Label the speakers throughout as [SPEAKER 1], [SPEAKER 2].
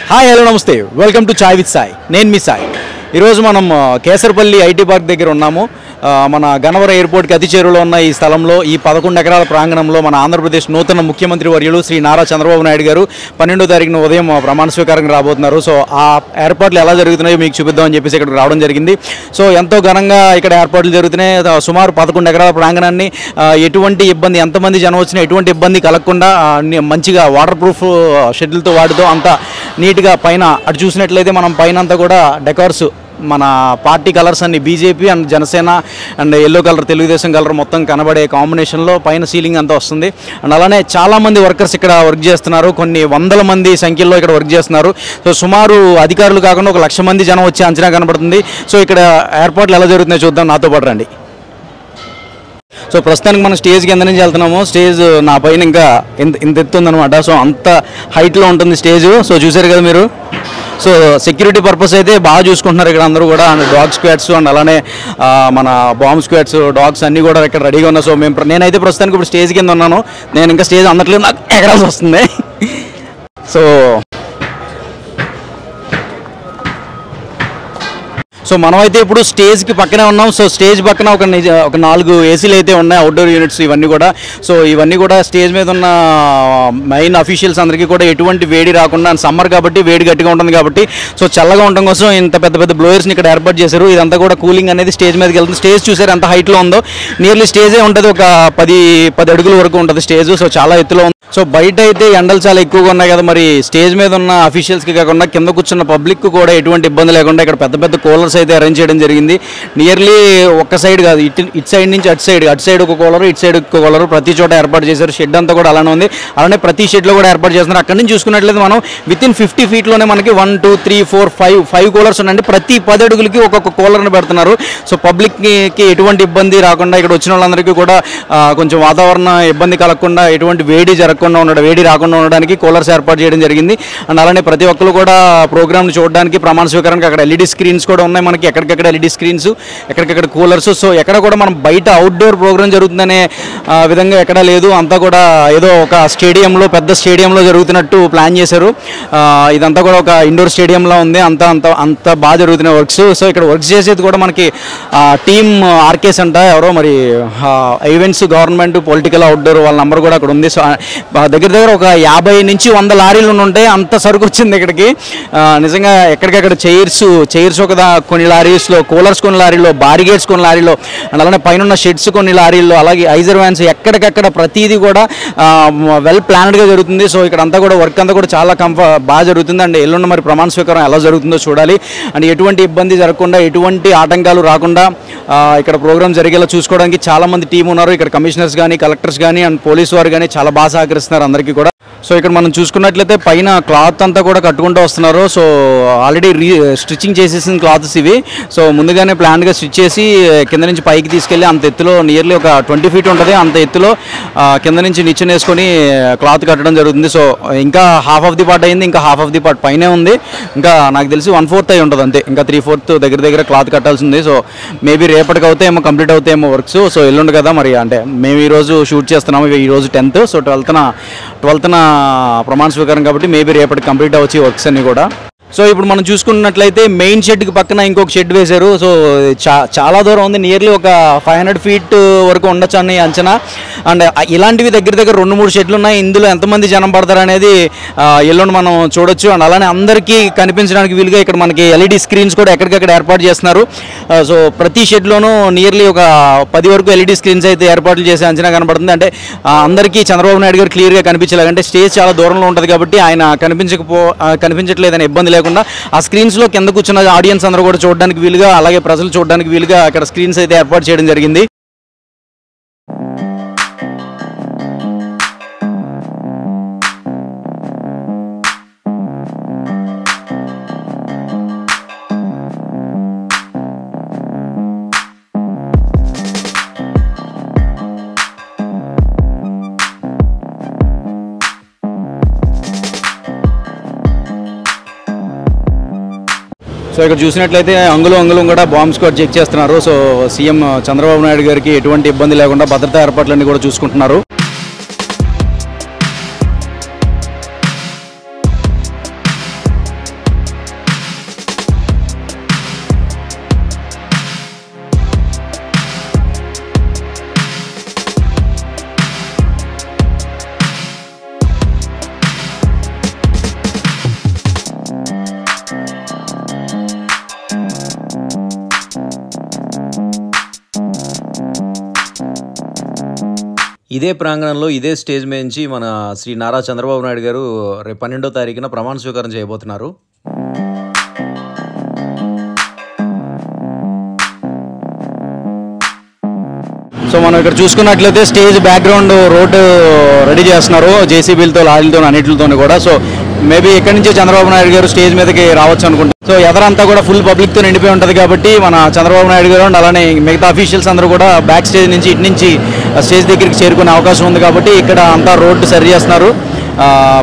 [SPEAKER 1] Hi hello నమస్తే welcome to chai with Sai. నేను మీ సాయి. ఈరోజు మనం కేసరపల్లి ఐటీ పార్క్ దగ్గర ఉన్నాము. మన గన్నవరం ఎయిర్పోర్ట్కి అతి చేరువలో ఉన్న ఈ స్థలంలో ఈ 11 ఎకరాల ప్రాంగణంలో మన ఆంధ్రప్రదేశ్ నూతన ముఖ్యమంత్రి వర్యులు శ్రీ నారా చంద్రబాబు నాయుడు గారు 12వ తారీఖున ఉదయం ప్రమాణ స్వీకారం రాబోతున్నారు. సో ఆ ఏర్పాట్లు ఎలా జరుగుతున్నాయో మీకు చూపిద్దామని చెప్పేసి ఇక్కడికి రావడం జరిగింది. సో ఎంతో ఘనంగా ఇక్కడ ఏర్పాట్లు జరుగుతున్నాయి. సుమారు 11 ఎకరాల ప్రాంగణాన్ని ఎటువంటి ఇబ్బంది, ఎంతమంది జనం వచ్చినా ఎటువంటి ఇబ్బంది కలగకుండా మంచిగా వాటర్ ప్రూఫ్ షెడ్యూల్తో వాటితో అంతా నీట్గా పైన అటు చూసినట్లయితే మనం పైన అంతా కూడా డెకార్స్ మన పార్టీ కలర్స్ అన్ని BJP and Janasena and yellow colour Telugu Desam colour మొత్తం కనబడే కాంబినేషన్లో పైన సీలింగ్ అంతా వస్తుంది. అండ్ అలానే చాలామంది వర్కర్స్ ఇక్కడ వర్క్ చేస్తున్నారు. కొన్ని వందల మంది సంఖ్యలో ఇక్కడ వర్క్ చేస్తున్నారు. సో సుమారు అధికారులు కాకుండా 1,00,000 మంది జనం వచ్చే అంచనా కనబడుతుంది. సో ఇక్కడ ఏర్పాట్లు ఎలా జరుగుతున్నాయో చూద్దాం, నాతో పాటు రండి. సో ప్రస్తుతానికి మనం స్టేజ్ కింద నుంచి వెళ్తున్నాము. స్టేజ్ నా పైన ఇంకా ఇంత ఎత్తుందనమాట. సో అంత హైట్లో ఉంటుంది స్టేజ్. సో చూసారు కదా మీరు. సో సెక్యూరిటీ పర్పస్ అయితే బాగా చూసుకుంటున్నారు ఇక్కడ అందరూ కూడా. అండ్ డాగ్ స్క్వాడ్స్ అండ్ అలానే మన బాంబ్ స్క్వాడ్స్ డాగ్స్ అన్నీ కూడా ఇక్కడ రెడీగా ఉన్నాయి. సో నేనైతే ప్రస్తుతానికి ఇప్పుడు స్టేజ్ కింద ఉన్నాను. నేను ఇంకా స్టేజ్ అందట్లేదు, నాకు ఎగరాల్సి వస్తుంది. సో మనమైతే ఇప్పుడు స్టేజ్కి పక్కనే ఉన్నాం. సో స్టేజ్ పక్కన ఒక 4 ఏసీలు అయితే ఉన్నాయి, అవుట్డోర్ యూనిట్స్ ఇవన్నీ కూడా. సో ఇవన్నీ కూడా స్టేజ్ మీద ఉన్న మెయిన్ అఫీషియల్స్ అందరికీ కూడా ఎటువంటి వేడి రాకుండా, సమ్మర్ కాబట్టి వేడి గట్టిగా ఉంటుంది కాబట్టి సో చల్లగా ఉండడం కోసం ఇంత పెద్ద పెద్ద బ్లోయర్స్ని ఇక్కడ ఏర్పాటు చేశారు. ఇదంతా కూడా కూలింగ్ అనేది స్టేజ్ మీదకి వెళ్తుంది. స్టేజ్ చూసారు ఎంత హైట్లో ఉందో. నియర్లీ స్టేజే ఉంటుంది, ఒక 10 అడుగుల వరకు ఉంటుంది స్టేజ్. సో చాలా ఎత్తులో ఉంది. సో బయట అయితే ఎండలు చాలా ఎక్కువగా ఉన్నాయి కదా, మరి స్టేజ్ మీద ఉన్న అఫీషియల్స్కి కాకుండా కింద కూర్చున్న పబ్లిక్ కూడా ఎటువంటి ఇబ్బంది లేకుండా ఇక్కడ పెద్ద పెద్ద కూలర్స్ అయితే అరేంజ్ చేయడం జరిగింది. నియర్లీ ఒక్క సైడ్ కాదు, ఇటు సైడ్ నుంచి అటు సైడ్ ఒక కూలర్, ఇటు సైడ్ ఒక కూలర్ ప్రతి చోట ఏర్పాటు చేశారు. షెడ్ అంతా కూడా అలానే ఉంది. అలానే ప్రతి షెడ్లో కూడా ఏర్పాటు చేస్తున్నారు. అక్కడి నుంచి చూసుకున్నట్లయితే మనం వితిన్ 50 ఫీట్లోనే మనకి 1 2 3 4 5 కూలర్స్ ఉన్నాయండి. ప్రతి 10 అడుగులకి ఒక్కొక్క కూలర్ని పెడుతున్నారు. సో పబ్లిక్కి ఎటువంటి ఇబ్బంది రాకుండా, ఇక్కడ వచ్చిన వాళ్ళందరికీ కూడా కొంచెం వాతావరణ ఇబ్బంది కలగకుండా, ఎటువంటి వేడి రాకుండా ఉండడానికి కూలర్స్ ఏర్పాటు చేయడం జరిగింది. అండ్ అలానే ప్రతి ఒక్కరు కూడా ప్రోగ్రామ్ని చూడడానికి, ప్రమాణ స్వీకారానికి అక్కడ ఎల్ఈడి స్క్రీన్స్ కూడా ఉన్నాయి మనకి. ఎక్కడికక్కడ ఎల్ఈడి స్క్రీన్స్, ఎక్కడికక్కడ కూలర్స్. సో ఎక్కడ కూడా మనం బయట అవుట్డోర్ ప్రోగ్రామ్ జరుగుతుందనే విధంగా ఎక్కడా లేదు. అంతా కూడా ఏదో ఒక పెద్ద స్టేడియంలో జరుగుతున్నట్టు ప్లాన్ చేశారు. ఇదంతా కూడా ఒక ఇండోర్ స్టేడియంలో ఉంది. అంత బాగా జరుగుతున్న వర్క్స్. సో ఇక్కడ వర్క్స్ చేసేది కూడా మనకి టీమ్ ఆర్కేస్ అంట, ఎవరో మరి ఈవెంట్స్ గవర్నమెంట్ పొలిటికల్ అవుట్డోర్ వాళ్ళ నంబర్ కూడా అక్కడ ఉంది. సో దగ్గర ఒక 50 నుంచి 100 లారీలు ఉంటాయి. అంత సరుకు వచ్చింది ఇక్కడికి. నిజంగా ఎక్కడికక్కడ చైర్స్ ఒక కొన్ని లారీస్లో, కూలర్స్ కొన్ని లారీలో, బారిగేట్స్ కొన్ని లారీలో, అండ్ అలానే పైన షెడ్స్ కొన్ని లారీల్లో, అలాగే ఐజర్ వ్యాన్స్, ఎక్కడికక్కడ ప్రతిదీ కూడా వెల్ ప్లాన్డ్గా జరుగుతుంది. సో ఇక్కడ అంతా కూడా వర్క్ అంతా కూడా చాలా బాగా జరుగుతుంది. అండ్ ఎల్లుండి మరి ప్రమాణ స్వీకారం ఎలా జరుగుతుందో చూడాలి. అండ్ ఎటువంటి ఇబ్బంది జరగకుండా, ఎటువంటి ఆటంకాలు రాకుండా ఇక్కడ ప్రోగ్రామ్ జరిగేలా చూసుకోవడానికి చాలామంది టీం ఉన్నారు. ఇక్కడ కమిషనర్స్ కానీ, కలెక్టర్స్ కానీ అండ్ పోలీసు వారు కానీ చాలా బాగా సహకరిస్తున్నారు అందరికీ కూడా. సో ఇక్కడ మనం చూసుకున్నట్లయితే పైన క్లాత్ అంతా కూడా కట్టుకుంటూ వస్తున్నారు. సో ఆల్రెడీ స్టిచ్చింగ్ చేసేసిన క్లాత్స్ ఇవి. సో ముందుగానే ప్లాన్గా స్టిచ్ చేసి కింద నుంచి పైకి తీసుకెళ్ళి అంత ఎత్తులో, నియర్లీ ఒక 20 ఫీట్ ఉంటుంది, అంత ఎత్తులో కింద నుంచి నిచ్చెన వేసుకొని క్లాత్ కట్టడం జరుగుతుంది. సో ఇంకా హాఫ్ ఆఫ్ ది పార్ట్ అయింది, ఇంకా హాఫ్ ఆఫ్ ది పార్ట్ పైనే ఉంది. ఇంకా నాకు తెలిసి 1/4 అయి ఉంటుంది అంతే. ఇంకా 3/4 దగ్గర క్లాత్ కట్టాల్సి ఉంది. సో మేబీ రేపటికి అవుతాయేమో, కంప్లీట్ అవుతాయేమో వర్క్స్. సో ఎల్లుండి కదా మరి, అంటే మేము ఈరోజు షూట్ చేస్తున్నాము, ఈరోజు 10th. సో 12th ప్రమాణ స్వీకారం కాబట్టి మేబీ రేపటికి కంప్లీట్ అవ్వచ్చు వర్క్స్ అన్ని కూడా. సో ఇప్పుడు మనం చూసుకున్నట్లయితే మెయిన్ షెడ్కి పక్కన ఇంకొక షెడ్ వేశారు. సో చాలా దూరం ఉంది, నియర్లీ ఒక 500 ఫీట్ వరకు ఉండొచ్చు అని అంచనా. అండ్ ఇలాంటివి దగ్గర 2-3 షెడ్లు ఉన్నాయి. ఇందులో ఎంతమంది జనం పడతారు అనేది ఎల్లుండి మనం చూడొచ్చు. అండ్ అలానే అందరికీ కనిపించడానికి వీలుగా ఇక్కడ మనకి ఎల్ఈడి స్క్రీన్స్ కూడా ఎక్కడికక్కడ ఏర్పాటు చేస్తున్నారు. సో ప్రతి షెడ్లోనూ నియర్లీ ఒక 10 వరకు ఎల్ఈడి స్క్రీన్స్ అయితే ఏర్పాట్లు చేసే అంచనా కనబడుతుంది. అంటే అందరికీ చంద్రబాబు నాయుడు గారు క్లియర్గా కనిపించలేదంటే స్టేజ్ చాలా దూరంలో ఉంటుంది కాబట్టి ఆయన కనిపించట్లేదనే ఇబ్బంది లేకుండా ఆ స్క్రీన్స్లో కింద కూర్చున్న ఆడియన్స్ అందరూ కూడా చూడడానికి వీలుగా, అలాగే ప్రజలు చూడడానికి వీలుగా అక్కడ స్క్రీన్స్ అయితే ఏర్పాటు చేయడం జరిగింది. సో ఇక్కడ చూసినట్లయితే అంగుళం కూడా బాంబ్ స్క్వాడ్ చెక్ చేస్తున్నారు. సో సీఎం చంద్రబాబు నాయుడు గారికి ఎటువంటి ఇబ్బంది లేకుండా భద్రతా ఏర్పాట్లన్నీ కూడా చూసుకుంటున్నారు. ఇదే ప్రాంగణంలో ఇదే స్టేజ్ మీద నుంచి మన శ్రీ నారా చంద్రబాబు నాయుడు గారు రేపు 12వ తారీఖున ప్రమాణ స్వీకారం చేయబోతున్నారు. సో మనం ఇక్కడ చూసుకున్నట్లయితే స్టేజ్ బ్యాక్గ్రౌండ్ రోడ్డు రెడీ చేస్తున్నారు జేసీబీలతో, లారీలతో, అన్నిటితో కూడా. సో మేబీ ఎక్కడి నుంచో చంద్రబాబు నాయుడు గారు స్టేజ్ మీదకి రావచ్చు అనుకుంటారు. సో ఎదరంతా కూడా ఫుల్ పబ్లిక్తో నిండిపోయి ఉంటుంది కాబట్టి మన చంద్రబాబు నాయుడు గారు అండ్ అలానే మిగతా అఫీషియల్స్ అందరూ కూడా బ్యాక్ స్టేజ్ నుంచి ఇటు నుంచి స్టేజ్ దగ్గరికి చేరుకునే అవకాశం ఉంది కాబట్టి ఇక్కడ అంతా రోడ్డు సరి చేస్తున్నారు.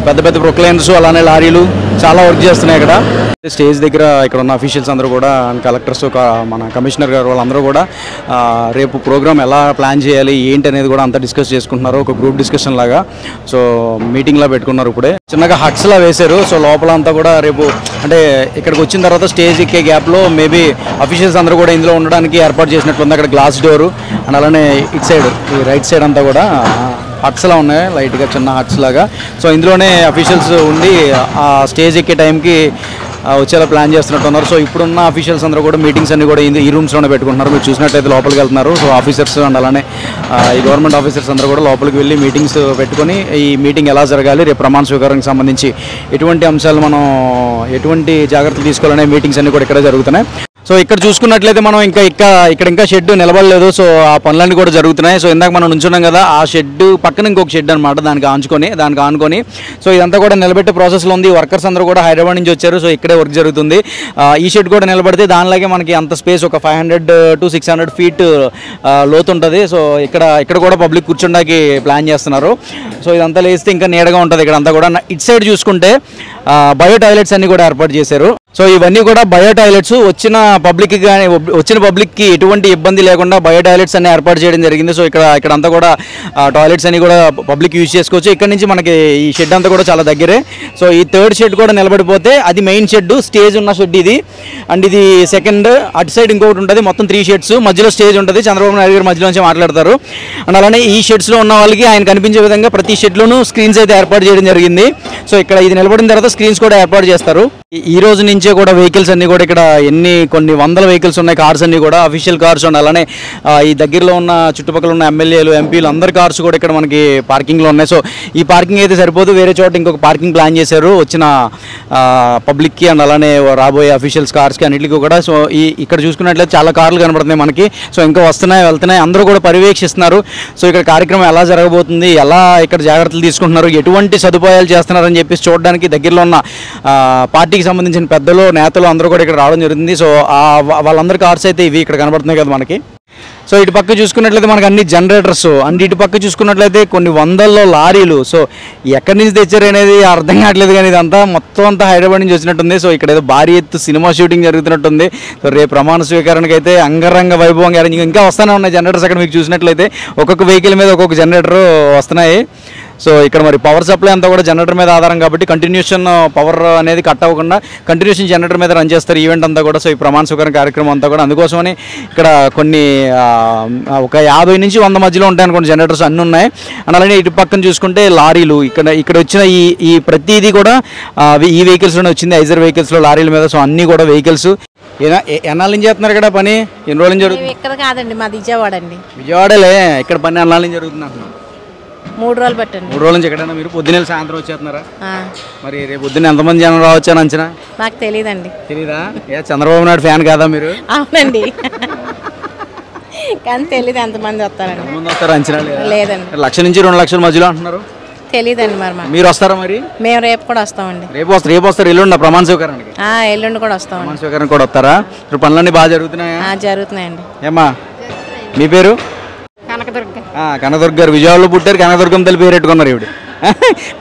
[SPEAKER 1] పెద్ద పెద్ద ప్రొక్లైనర్స్ అలానే లారీలు చాలా వర్క్ చేస్తున్నాయి ఇక్కడ స్టేజ్ దగ్గర. ఇక్కడ ఉన్న అఫీషియల్స్ అందరూ కూడా కలెక్టర్స్, మన కమిషనర్ గారు వాళ్ళందరూ కూడా రేపు ప్రోగ్రామ్ ఎలా ప్లాన్ చేయాలి ఏంటి అనేది కూడా అంతా డిస్కస్ చేసుకుంటున్నారు. ఒక గ్రూప్ డిస్కషన్ లాగా సో మీటింగ్లా పెట్టుకున్నారు. ఇప్పుడే చిన్నగా హట్స్లా వేశారు. సో లోపల అంతా కూడా రేపు అంటే ఇక్కడికి వచ్చిన తర్వాత స్టేజ్ ఎక్కే గ్యాప్లో మేబీ అఫీషియల్స్ అందరూ కూడా ఇందులో ఉండడానికి ఏర్పాటు చేసినట్లుంది. అక్కడ గ్లాస్ డోరు అండ్ అలానే ఇటు సైడ్ ఈ రైట్ సైడ్ అంతా కూడా హట్స్లా ఉన్నాయి, లైట్గా చిన్న హట్స్ లాగా. సో ఇందులోనే అఫీషియల్స్ ఉండి ఆ స్టేజ్ ఎక్కే టైంకి వచ్చేలా ప్లాన్ చేస్తున్నట్టు ఉన్నారు. సో ఇప్పుడున్న అఫీషియల్స్ అందరూ కూడా మీటింగ్స్ అన్ని కూడా ఈ రూమ్స్లోనే పెట్టుకుంటున్నారు. మీరు చూసినట్టయితే లోపలికి వెళ్తున్నారు. సో ఆఫీసర్స్ అండ్ అలానే ఈ గవర్నమెంట్ ఆఫీసర్స్ అందరూ కూడా లోపలికి వెళ్ళి మీటింగ్స్ పెట్టుకొని ఈ మీటింగ్ ఎలా జరగాలి, రేపు ప్రమాణ స్వీకారానికి సంబంధించి ఎటువంటి అంశాలు మనం ఎటువంటి జాగ్రత్తలు తీసుకోవాలనే మీటింగ్స్ అన్ని కూడా ఇక్కడే జరుగుతున్నాయి. సో ఇక్కడ చూసుకున్నట్లయితే మనం ఇంకా షెడ్ నిలబడలేదు. సో ఆ పనులన్నీ కూడా జరుగుతున్నాయి. సో ఇందాక మనం నుంచున్నాం కదా, ఆ షెడ్ పక్కన ఇంకొక షెడ్ అనమాట, దానికి ఆనుకొని సో ఇదంతా కూడా నిలబెట్టే ప్రాసెస్లో ఉంది. వర్కర్స్ అందరూ కూడా హైదరాబాద్ నుంచి వచ్చారు. సో ఇక్కడే వర్క్ జరుగుతుంది. ఈ షెడ్ కూడా నిలబడితే దానిలాగే మనకి అంత స్పేస్ ఒక 500 to 600 feet లోతు ఉంటుంది. సో ఇక్కడ కూడా పబ్లిక్ కూర్చోడానికి ప్లాన్ చేస్తున్నారు. సో ఇదంతా లేస్తే ఇంకా నీడగా ఉంటుంది ఇక్కడ అంతా కూడా. ఇటు సైడ్ చూసుకుంటే బయో టాయిలెట్స్ అన్ని కూడా ఏర్పాటు చేశారు. సో ఇవన్నీ కూడా బయో టాయిలెట్స్ వచ్చిన పబ్లిక్కి ఎటువంటి ఇబ్బంది లేకుండా బయో టాయిలెట్స్ అన్ని ఏర్పాటు చేయడం జరిగింది. సో ఇక్కడంతా కూడా టాయిలెట్స్ అన్ని కూడా పబ్లిక్ యూజ్ చేసుకోవచ్చు. ఇక్కడ నుంచి మనకి ఈ షెడ్ అంతా కూడా చాలా దగ్గరే. సో ఈ థర్డ్ షెడ్ కూడా నిలబడిపోతే అది మెయిన్ షెడ్, స్టేజ్ ఉన్న షెడ్ ఇది. అండ్ ఇది సెకండ్, అటు సైడ్ ఇంకొకటి ఉంటుంది. మొత్తం 3 షెడ్స్, మధ్యలో స్టేజ్ ఉంటుంది. చంద్రబాబు నాయుడు గారు మధ్యలో నుంచి మాట్లాడతారు. అండ్ అలానే ఈ షెడ్స్లో ఉన్న వాళ్ళకి ఆయన కనిపించే విధంగా ప్రతి షెడ్లోనూ స్క్రీన్స్ అయితే ఏర్పాటు చేయడం జరిగింది. సో ఇక్కడ ఇది నిలబడిన తర్వాత స్క్రీన్స్ కూడా ఏర్పాటు చేస్తారు. ఈ రోజు నుంచే కూడా వెహికల్స్ అన్ని కూడా ఇక్కడ కొన్ని వందల వెహికల్స్ ఉన్నాయి, కార్స్ అన్ని కూడా అఫీషియల్ కార్స్. అండ్ అలానే ఈ దగ్గరలో ఉన్న చుట్టుపక్కల ఉన్న ఎమ్మెల్యేలు, ఎంపీలు అందరి కార్స్ కూడా ఇక్కడ మనకి పార్కింగ్లో ఉన్నాయి. సో ఈ పార్కింగ్ అయితే సరిపోదు, వేరే చోట ఇంకొక పార్కింగ్ ప్లాన్ చేశారు వచ్చిన పబ్లిక్కి అండ్ అలానే రాబోయే అఫీషియల్స్ కార్స్కి అన్నింటికి కూడా. సో ఇక్కడ చూసుకున్నట్లయితే చాలా కార్లు కనబడుతున్నాయి మనకి. సో ఇంకా వస్తున్నాయి, వెళ్తున్నాయి, అందరూ కూడా పర్యవేక్షిస్తున్నారు. సో ఇక్కడ కార్యక్రమం ఎలా జరగబోతుంది, ఎలా ఇక్కడ జాగ్రత్తలు తీసుకుంటున్నారు, ఎటువంటి సదుపాయాలు చేస్తున్నారని చెప్పేసి చూడడానికి దగ్గరలో ఉన్న పార్టీకి సంబంధించిన పెద్దలు, నేతలు అందరూ కూడా ఇక్కడ రావడం జరుగుతుంది. సో వాళ్ళందరి కార్స్ అయితే ఇవి ఇక్కడ కనబడుతున్నాయి కదా మనకి. సో ఇటు పక్క చూసుకున్నట్లయితే మనకు అన్ని జనరేటర్స్, అండ్ ఇటు పక్క చూసుకున్నట్లయితే కొన్ని వందల్లో లారీలు. సో ఎక్కడి నుంచి తెచ్చారు అనేది అర్థం కావట్లేదు, కానీ ఇదంతా మొత్తం అంతా హైదరాబాద్ నుంచి వచ్చినట్టుంది. సో ఇక్కడ ఏదో భారీ ఎత్తు సినిమా షూటింగ్ జరుగుతున్నట్టుంది. సో రేపు ప్రమాణ స్వీకారానికి అయితే అంగరంగ వైభవంగా ఇంకా వస్తూనే ఉన్నాయి జనరేటర్స్. అక్కడ మీకు చూసినట్లయితే ఒక్కొక్క వెహికల్ మీద ఒక్కొక్క జనరేటర్ వస్తున్నాయి. సో ఇక్కడ మరి పవర్ సప్లై అంతా కూడా జనరేటర్ మీద ఆధారం కాబట్టి కంటిన్యూషన్ పవర్ అనేది కట్ అవ్వకుండా కంటిన్యూషన్ జనరేటర్ మీద రన్ చేస్తారు ఈవెంట్ అంతా కూడా. సో ఈ ప్రమాణ స్వీకారం కార్యక్రమం అంతా కూడా అందుకోసమని ఇక్కడ కొన్ని ఒక 50 నుంచి 100 మధ్యలో ఉంటాయి అనుకోండి జనరేటర్స్ అన్నీ ఉన్నాయి. అండ్ అలానే ఇటు పక్కన చూసుకుంటే లారీలు, ఇక్కడ వచ్చిన ఈ ప్రతిదీ కూడా ఈ వెహికల్స్లోనే వచ్చింది, ఐజర్ వెహికల్స్లో, లారీల మీద. సో అన్నీ కూడా వెహికల్స్. ఎన్నాళ్ళ నుంచి చేస్తున్నారు ఇక్కడ పని? ఎన్ని రోజులు జరుగుతుంది?
[SPEAKER 2] ఇక్కడ కాదండి, మాది విజయవాడ అండి.
[SPEAKER 1] విజయవాడలే. ఇక్కడ పని ఎన్నాళ్ళ నుంచి జరుగుతుంది అంటున్నాను?
[SPEAKER 2] 3 రోజులు పట్టండి.
[SPEAKER 1] 3 రోజుల నుంచి ఎక్కడైనా మీరు పొద్దున్న సాయంత్రం వచ్చేస్తున్నారా? మరి రేపు పొద్దున్న ఎంతమంది జనం రావచ్చు అని అంచనా?
[SPEAKER 2] నాకు తెలియదండి.
[SPEAKER 1] తెలీదా? చంద్రబాబు నాయుడు ఫ్యాన్ కాదా మీరు?
[SPEAKER 2] అవునండి, కానీ తెలియదు ఎంతమంది వస్తారండి.
[SPEAKER 1] ఎంతమంది వస్తారు అంచనా
[SPEAKER 2] లేదండి.
[SPEAKER 1] 1,00,000 నుంచి 2,00,000 మధ్యలో అంటున్నారు.
[SPEAKER 2] తెలియదండి. మరి
[SPEAKER 1] మీరు వస్తారా? మరి
[SPEAKER 2] మేము రేపు కూడా వస్తామండి.
[SPEAKER 1] రేపు వస్తారు. ఎల్లుండి ప్రమాణ స్వీకారానికి?
[SPEAKER 2] ఎల్లుండి కూడా వస్తాం.
[SPEAKER 1] ప్రమాణ స్వీకారానికి కూడా వస్తారా? ఇప్పుడు పనులన్నీ బాగా జరుగుతున్నాయా?
[SPEAKER 2] జరుగుతున్నాయండి.
[SPEAKER 1] ఏమ్మా మీ పేరు? కనకదుర్గ గారు. విజయవాడలో పుట్టారు, కనకదుర్గం తల్లి పేరు పెట్టుకున్నారు. ఇప్పుడు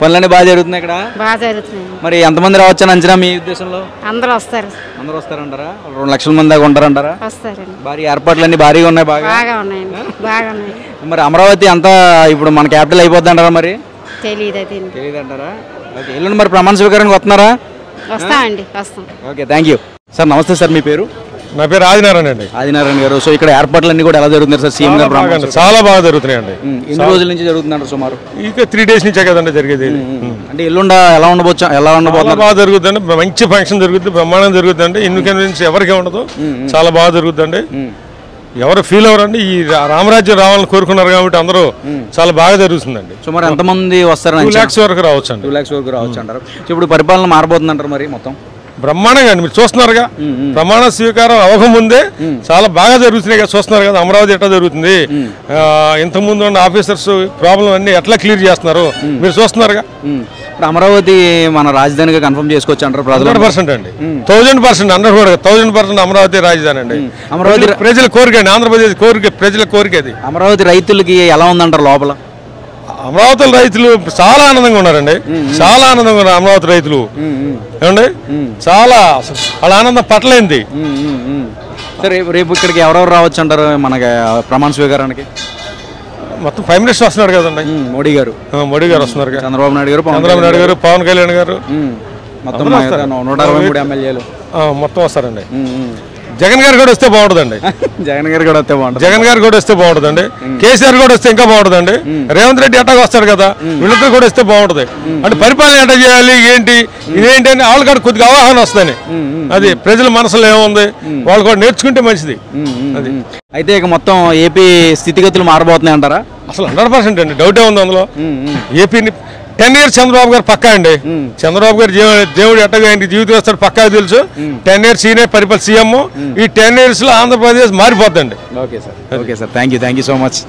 [SPEAKER 1] పనులన్నీ బాగా జరుగుతున్నాయి ఇక్కడ?
[SPEAKER 2] బాగా జరుగుతున్నాయి.
[SPEAKER 1] మరి ఎంతమంది రావచ్చు అని అంచనా మీ ఉద్దేశంలో?
[SPEAKER 2] అందరూ వస్తారు.
[SPEAKER 1] అందరూ వస్తారంటారా? 2,00,000 మంది దాకా ఉంటారంటారా?
[SPEAKER 2] వస్తారండి.
[SPEAKER 1] భారీ ఏర్పాట్లు అన్ని భారీగా ఉన్నాయి. బాగా
[SPEAKER 2] ఉన్నాయండి.
[SPEAKER 1] మరి అమరావతి అంతా ఇప్పుడు మన క్యాపిటల్ అయిపోద్ది అంటారా? మరి
[SPEAKER 2] తెలియదు
[SPEAKER 1] అంటారా? ఓకే, ఎల్లుండి మరి ప్రమాణ స్వీకారానికి వస్తున్నారా?
[SPEAKER 2] వస్తామండి, వస్తాం.
[SPEAKER 1] Okay, thank you sir. నమస్తే సార్, మీ పేరు?
[SPEAKER 3] నా పేరు ఆదినారాయణ అండి.
[SPEAKER 1] ఆదినారాయణ గారు. సో ఇక్కడ ఏర్పాట్లన్నీ కూడా ఎలా జరుగుతుంది సార్? సీఎం గారు
[SPEAKER 3] చాలా బాగా జరుగుతున్నాయండి.
[SPEAKER 1] ఎన్ని రోజుల నుంచి జరుగుతుందంటారు సుమారు?
[SPEAKER 3] ఇక 3 days నుంచే కదండి జరిగేది.
[SPEAKER 1] అంటే ఎల్లుండ ఎలా ఉండబోతుంది?
[SPEAKER 3] బాగా జరుగుతుందండి, మంచి ఫంక్షన్ జరుగుతుంది, బ్రహ్మాండం జరుగుతుందండి. ఎందుకంటే ఎవరికే ఉండదు, చాలా బాగా జరుగుతుందండి. ఎవరు ఫీల్ అవ్వరండి. ఈ రామరాజ్యం రావాలని కోరుకున్నారు కాబట్టి అందరూ చాలా బాగా జరుగుతుందండి.
[SPEAKER 1] సుమారు ఎంతమంది వస్తారని
[SPEAKER 3] 2 lakhs వరకు రావచ్చు అండి.
[SPEAKER 1] 2 lakhs వరకు రావచ్చు అంటారు. సో ఇప్పుడు పరిపాలన మారబోతుంది అంటారు మరి మొత్తం
[SPEAKER 3] బ్రహ్మాండంగా అండి. మీరు చూస్తున్నారుగా ప్రమాణ స్వీకారం అవ్వకముందే చాలా బాగా జరుగుతున్నాయి కదా, చూస్తున్నారు కదా అమరావతి ఎట్లా జరుగుతుంది, ఇంతకుముందు ఉన్న ఆఫీసర్స్ ప్రాబ్లం అన్ని ఎట్లా క్లియర్ చేస్తున్నారు మీరు చూస్తున్నారుగా.
[SPEAKER 1] ఇప్పుడు అమరావతి మన రాజధానిగా కన్ఫర్మ్ చేసుకోవచ్చు అంటారు ప్రజలు.
[SPEAKER 3] 100% అండి, 1000% అందరూ కూడా 1000% అమరావతి రాజధాని అండి.
[SPEAKER 1] అమరావతి
[SPEAKER 3] ప్రజల కోరిక అండి, ఆంధ్రప్రదేశ్ కోరిక, ప్రజల కోరిక అది.
[SPEAKER 1] అమరావతి రైతులకి ఎలా ఉందంటారు లోపల?
[SPEAKER 3] అమరావతి రైతులు చాలా ఆనందంగా ఉన్నారండి, చాలా ఆనందంగా ఉన్నారు అమరావతి రైతులు ఏమండి, చాలా వాళ్ళ ఆనందం పట్టలేంది.
[SPEAKER 1] సరే రేపు ఇక్కడికి ఎవరెవరు రావచ్చు అంటారు మనకి ప్రమాణ స్వీకారానికి?
[SPEAKER 3] మొత్తం ప్రైమ్ మినిస్టర్ వస్తున్నాడు కదండి,
[SPEAKER 1] మోడీ గారు
[SPEAKER 3] వస్తున్నారు,
[SPEAKER 1] చంద్రబాబు నాయుడు
[SPEAKER 3] గారు, పవన్ కళ్యాణ్ గారు,
[SPEAKER 1] మొత్తం 123 ఎమ్మెల్యేలు
[SPEAKER 3] మొత్తం వస్తారండి. జగన్ గారు కూడా వస్తే బాగుంటుందండి,
[SPEAKER 1] జగన్ గారు కూడా వస్తే బాగుంటుంది,
[SPEAKER 3] జగన్ గారు కూడా వస్తే బాగుంటుందండి, కేసీఆర్ కూడా వస్తే ఇంకా బాగుంటుందండి, రేవంత్ రెడ్డి ఎట్టాగా వస్తాడు కదా, వీళ్ళిద్దరు కూడా వస్తే బాగుంటుంది. అంటే పరిపాలన ఎట్లా చేయాలి ఏంటి ఇదేంటి అని వాళ్ళ కూడా కొద్దిగా అవగాహన వస్తుందని, అది ప్రజల మనసులో ఏముంది వాళ్ళు కూడా నేర్చుకుంటే మంచిది. అది
[SPEAKER 1] అయితే ఇక మొత్తం ఏపీ స్థితిగతులు మారబోతున్నాయి అంటారా?
[SPEAKER 3] అసలు 100% అండి, డౌటే ఉంది అందులో. ఏపీని 10 years చంద్రబాబు గారు పక్కా అండి, చంద్రబాబు గారు దేవుడు ఎట్టగా ఆయనకి జీవితం వస్తాడు పక్కా తెలుసు. 10 years ఈయనే సీఎం, ఈ 10 years లో ఆంధ్రప్రదేశ్ మారిపోద్దండి.
[SPEAKER 1] Okay sir, thank you so much.